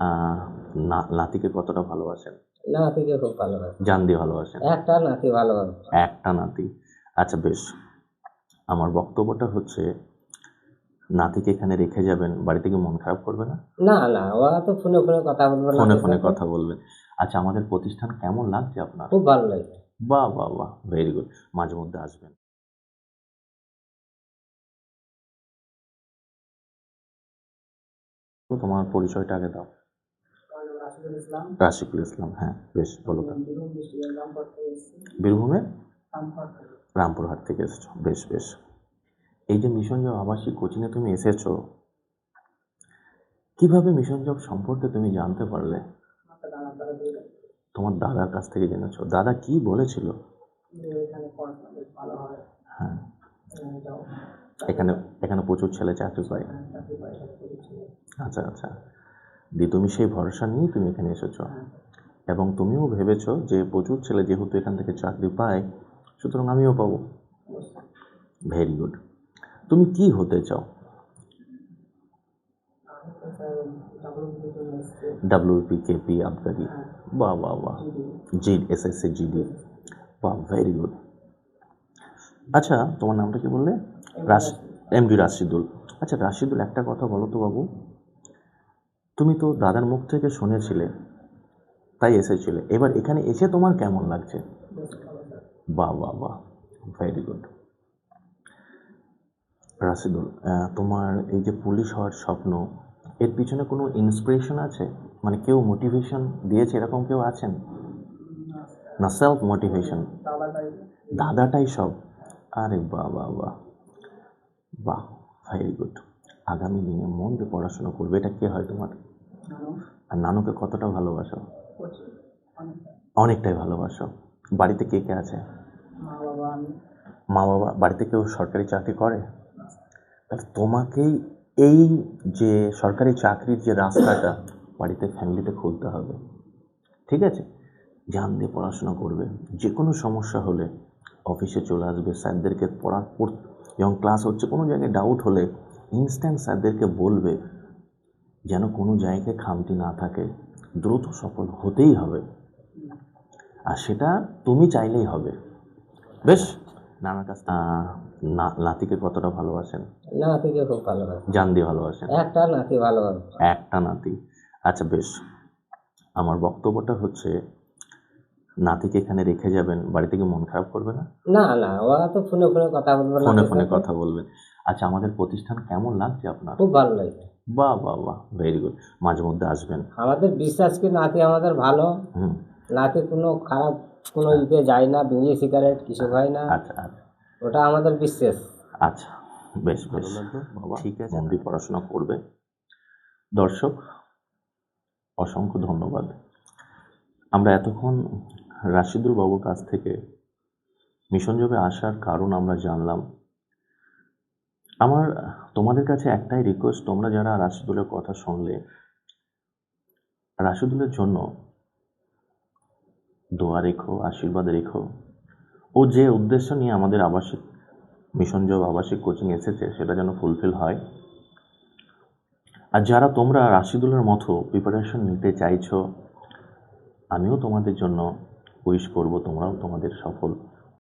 আহ, নাতিকে কতটা ভালোবাসেন? নাতিকে খুব ভালোবাসি। জান দিয়ে ভালোবাসেন? একটা নাতি ভালোবাসি। একটা নাতি। আচ্ছা বেশ, আমার বক্তব্যটা হচ্ছে নাতিকে এখানে রেখে যাবেন, বাড়িতে কি মন খারাপ করবে না? না না, ওরা তো ফোনে ফোনে কথা বলবো ফোনে নাতির ফোনে সাথে। কথা বলবেন। আচ্ছা, আমাদের প্রতিষ্ঠান কেমন লাগছে আপনার? খুব ভালো লাগছে। বাহ বাহ বাহ, ভেরি গুড। মাঝে মধ্যে আসবেন। তো তোমার পরিচয়টা আগে দাও। রাশিকুল ইসলাম, হ্যাঁ বেশ, বলো তো। বীরভূমে রামপুরহাট থেকে এসেছো, বেশ বেশ। এই যে মিশন জব আবাসিক কোচিংয়ে তুমি এসেছো, কিভাবে মিশন জব সম্পর্কে তুমি জানতে পারলে? তোমার দাদার কাছ থেকে জেনেছো? দাদা কি বলেছিল? হ্যাঁ, এখানে এখানে প্রচুর ছেলে চাকরি পায়। আচ্ছা আচ্ছা, দিয়ে তুমি সেই ভরসা নিয়ে তুমি এখানে এসেছো, এবং তুমিও ভেবেছো যে প্রচুর ছেলে যেহেতু এখান থেকে চাকরি পায়, সুতরাং আমিও পাবো। Very good. তুমি কি হতে চাও? ডাব্লিউপি, কেপি, আবগারি? বাহ বাহ বাহ। জি, এসএসসি, জিডি? বাহ, ভেরি গুড। আচ্ছা, তোমার নামটা কি বললে? এমডি রাশিদুল। আচ্ছা রাশিদুল, একটা কথা বলো তো বাবু, তুমি তো দাদার মুখ থেকে শুনেছিলে তাই এসেছিলে, এবার এখানে এসে তোমার কেমন লাগছে? বাহ বাহ বাহ, ভেরি গুড। রাশিদুল, তোমার এই যে পুলিশ হওয়ার স্বপ্ন, এর পিছনে কোনো ইন্সপিরেশন আছে? মানে কেউ মোটিভেশন দিয়েছে, এরকম কেউ আছেন? না, সেলফ মোটিভেশন? দাদাটাই সব? আরে বাহ বাহ বাহ বাহ, ভেরি গুড। আগামী দিনে মন দিয়ে পড়াশোনা করবে, এটা কে হয় তোমার? আর নানুকে কতটা ভালোবাসো? অনেকটাই ভালোবাসো। বাড়িতে কে কে আছে? মা বাবা। বাড়িতে কেউ সরকারি চাকরি করে? তাহলে তোমাকেই এই যে সরকারি চাকরির যে রাস্তাটা বাড়িতে, ফ্যামিলিতে খুলতে হবে, ঠিক আছে? জান দিয়ে পড়াশোনা করবে, যে কোনো সমস্যা হলে অফিসে চলে আসবে, স্যারদেরকে যখন ক্লাস হচ্ছে কোনো জায়গায় ডাউট হলে ইনস্ট্যান্ট স্যারদেরকে বলবে, যেন কোনো জায়গায় খামতি না থাকে। দ্রুত সফল হতেই হবে, আর সেটা তুমি চাইলেই হবে। বেশ, নানার কাছ নাতিকে কতটা ভালোবাসেন? নাতিকে খুব ভালোবাসি। জান দিয়ে ভালোবাসেন? একটা নাতি ভালোবাসি। একটা নাতি। আচ্ছা বেশ, আমার বক্তব্যটা হচ্ছে নাতিকে এখানে রেখে যাবেন, বাড়িতে কি মন খারাপ করবে না? না না, ওরা তো ফোনে ফোনে কথা বলবো ফোনে নাতির ফোনে সাথে। কথা বলবেন। আচ্ছা, আমাদের প্রতিষ্ঠান কেমন লাগছে আপনার? খুব ভালো লাগছে। বাহ বাহ বাহ, ভেরি গুড। মাঝে মধ্যে আসবেন। আমাদের বিশ্বাস কি নাতি আমাদের ভালো। হুম। নাতি কোনো খারাপ কোনো ইতে যায় না, বিড়ি সিগারেট কিছু খায় না। আচ্ছা আচ্ছা ওটা আমাদের বিশ্বাস। আচ্ছা, বেশ বেশ, বাবা ঠিক আছে, মন দিয়ে পড়াশোনা করবে। দর্শক, অসংখ্য ধন্যবাদ। আমরা এতক্ষণ রাশিদুল বাবুর কাছ থেকে মিশন জবে আসার কারণ আমরা জানলাম। আমার তোমাদের কাছে একটাই রিকোয়েস্ট, তোমরা যারা রাশিদুলের কথা শুনলে, রাশিদুলের জন্য দোয়া রেখো, আশীর্বাদ রেখো। ও যে উদ্দেশ্য নিয়ে আমাদের আবাসিক মিশন জব আবাসিক কোচিং এসেছে সেটা যেন ফুলফিল হয়। আর যারা তোমরা রাশিদুলের মতো প্রিপারেশন নিতে চাইছো, আমিও তোমাদের জন্য উইশ করব তোমরাও তোমাদের সফল